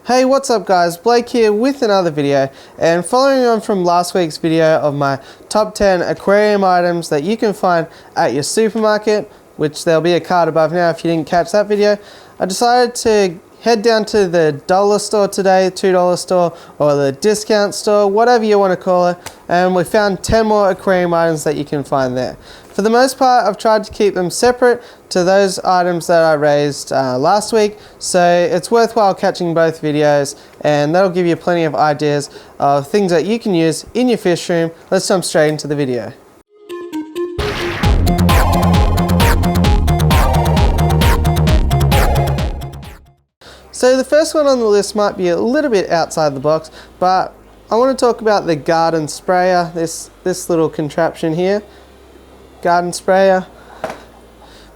Hey, what's up guys, Blake here with another video, and following on from last week's video of my top 10 aquarium items that you can find at your supermarket, which there'll be a card above now if you didn't catch that video, I decided to head down to the dollar store today, $2 store, or the discount store, whatever you want to call it, and we found 10 more aquarium items that you can find there. For the most part, I've tried to keep them separate to those items that I raised last week, so it's worthwhile catching both videos, and that'll give you plenty of ideas of things that you can use in your fish room. Let's jump straight into the video. So the first one on the list might be a little bit outside the box, but I want to talk about the garden sprayer, this little contraption here. Garden sprayer.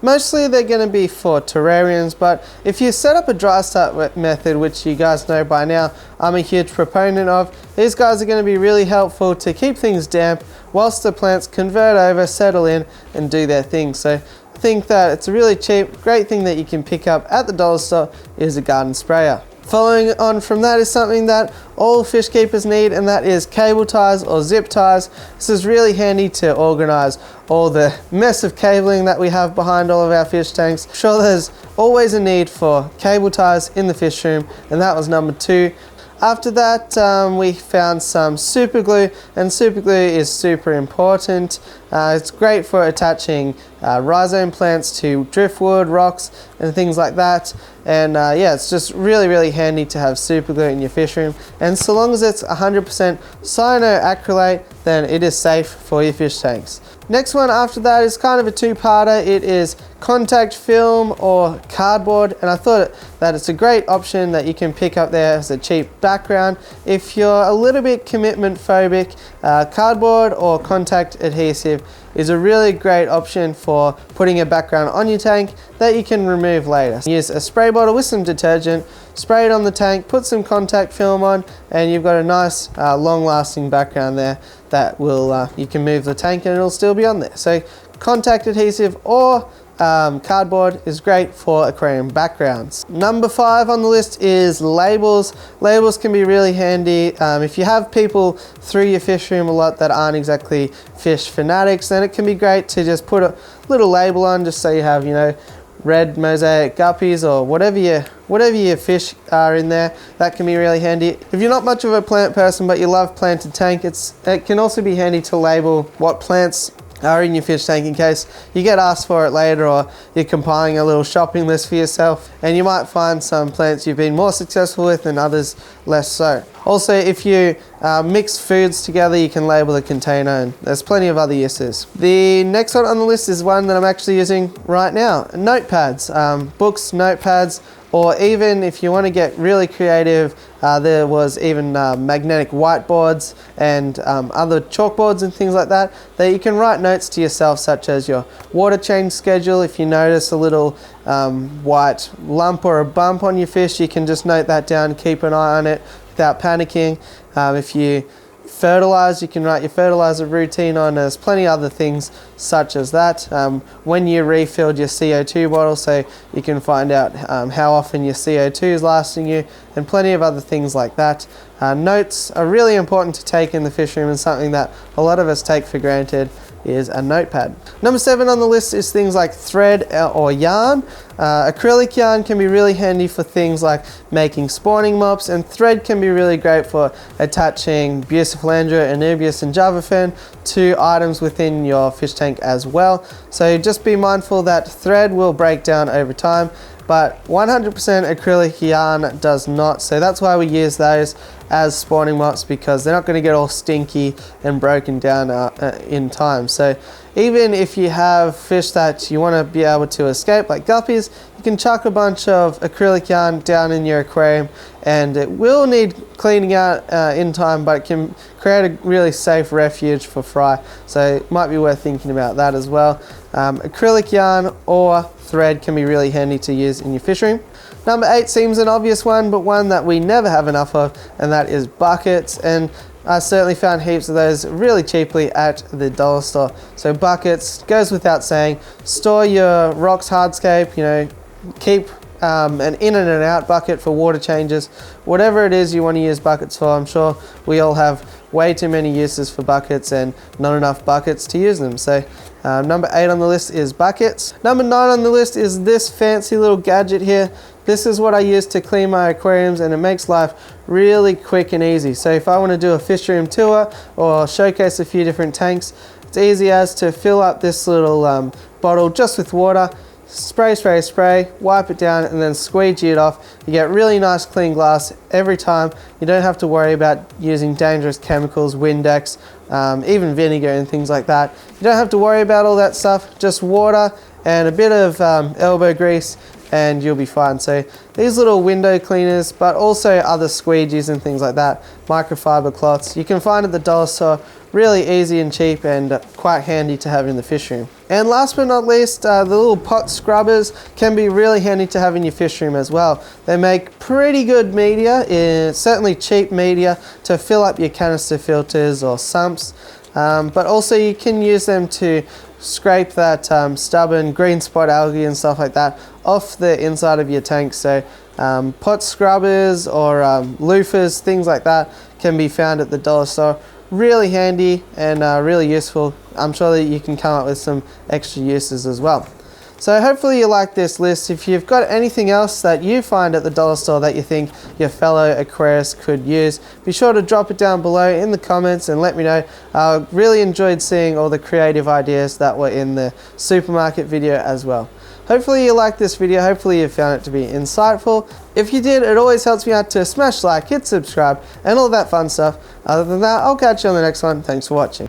Mostly they're going to be for terrariums, but if you set up a dry start method, which you guys know by now I'm a huge proponent of, these guys are going to be really helpful to keep things damp whilst the plants convert over, settle in and do their thing. So I think that it's a really cheap, great thing that you can pick up at the dollar store is a garden sprayer. Following on from that is something that all fish keepers need, and that is cable ties or zip ties. This is really handy to organize all the mess of cabling that we have behind all of our fish tanks. I'm sure there's always a need for cable ties in the fish room, and that was number 2. After that, we found some super glue, and super glue is super important. It's great for attaching rhizome plants to driftwood, rocks, and things like that. And yeah, it's just really handy to have super glue in your fish room. And so long as it's 100% cyanoacrylate, then it is safe for your fish tanks. Next one after that is kind of a two-parter. It is contact film or cardboard, and I thought that it's a great option that you can pick up there as a cheap background. If you're a little bit commitment phobic, cardboard or contact adhesive is a really great option for putting a background on your tank that you can remove later. Use a spray bottle with some detergent, spray it on the tank, put some contact film on, and you've got a nice long-lasting background there that will you can move the tank and it'll still be on there. So contact adhesive or cardboard is great for aquarium backgrounds. Number 5 on the list is labels. Labels can be really handy. If you have people through your fish room a lot that aren't exactly fish fanatics, then it can be great to just put a little label on, just so you have, you know, red mosaic guppies or whatever your fish are in there. That can be really handy. If you're not much of a plant person but you love planted tank, it can also be handy to label what plants are in your fish tank in case you get asked for it later, or you're compiling a little shopping list for yourself and you might find some plants you've been more successful with and others less so. Also, if you mix foods together, you can label the container, and there's plenty of other uses. The next one on the list is one that I'm actually using right now, Notepads, books, notepads, or even if you want to get really creative, there was even magnetic whiteboards and other chalkboards and things like that you can write notes to yourself, such as your water change schedule. If you notice a little white lump or a bump on your fish, you can just note that down, keep an eye on it without panicking. If you fertilize, you can write your fertilizer routine on. There's plenty of other things such as that. When you refilled your CO2 bottle, so you can find out how often your CO2 is lasting you, and plenty of other things like that. Notes are really important to take in the fish room, and something that a lot of us take for granted is a notepad. Number 7 on the list is things like thread or yarn. Acrylic yarn can be really handy for things like making spawning mops, and thread can be really great for attaching Bucephalandra, Anubias and Javafen to items within your fish tank as well. So just be mindful that thread will break down over time, but 100% acrylic yarn does not. So that's why we use those as spawning mops, because they're not going to get all stinky and broken down in time. So even if you have fish that you want to be able to escape, like guppies, you can chuck a bunch of acrylic yarn down in your aquarium, and it will need cleaning out in time, but it can create a really safe refuge for fry. So it might be worth thinking about that as well. Acrylic yarn or thread can be really handy to use in your fish room. Number 8 seems an obvious one, but one that we never have enough of, and that is buckets. And I certainly found heaps of those really cheaply at the dollar store. So buckets, goes without saying. Store your rocks hardscape, you know, keep an in and an out bucket for water changes, whatever it is you want to use buckets for. I'm sure we all have way too many uses for buckets and not enough buckets to use them. So number 8 on the list is buckets. Number 9 on the list is this fancy little gadget here. This is what I use to clean my aquariums, and it makes life really quick and easy. So if I want to do a fish room tour or showcase a few different tanks, it's easy as to fill up this little bottle just with water, spray, spray, spray, wipe it down, and then squeegee it off. You get really nice clean glass every time. You don't have to worry about using dangerous chemicals, Windex, even vinegar and things like that. You don't have to worry about all that stuff, just water and a bit of elbow grease, and you'll be fine. So these little window cleaners, but also other squeegees and things like that, microfiber cloths, you can find at the dollar store. Really easy and cheap, and quite handy to have in the fish room. And last but not least, the little pot scrubbers can be really handy to have in your fish room as well. They make pretty good media, certainly cheap media, to fill up your canister filters or sumps, but also you can use them to scrape that stubborn green spot algae and stuff like that off the inside of your tank. So pot scrubbers or loofahs, things like that, can be found at the dollar store. Really handy and really useful. I'm sure that you can come up with some extra uses as well. So hopefully you like this list. If you've got anything else that you find at the dollar store that you think your fellow aquarists could use, be sure to drop it down below in the comments and let me know. I really enjoyed seeing all the creative ideas that were in the supermarket video as well. Hopefully you liked this video, hopefully you found it to be insightful. If you did, it always helps me out to smash like, hit subscribe, and all that fun stuff. Other than that, I'll catch you on the next one. Thanks for watching.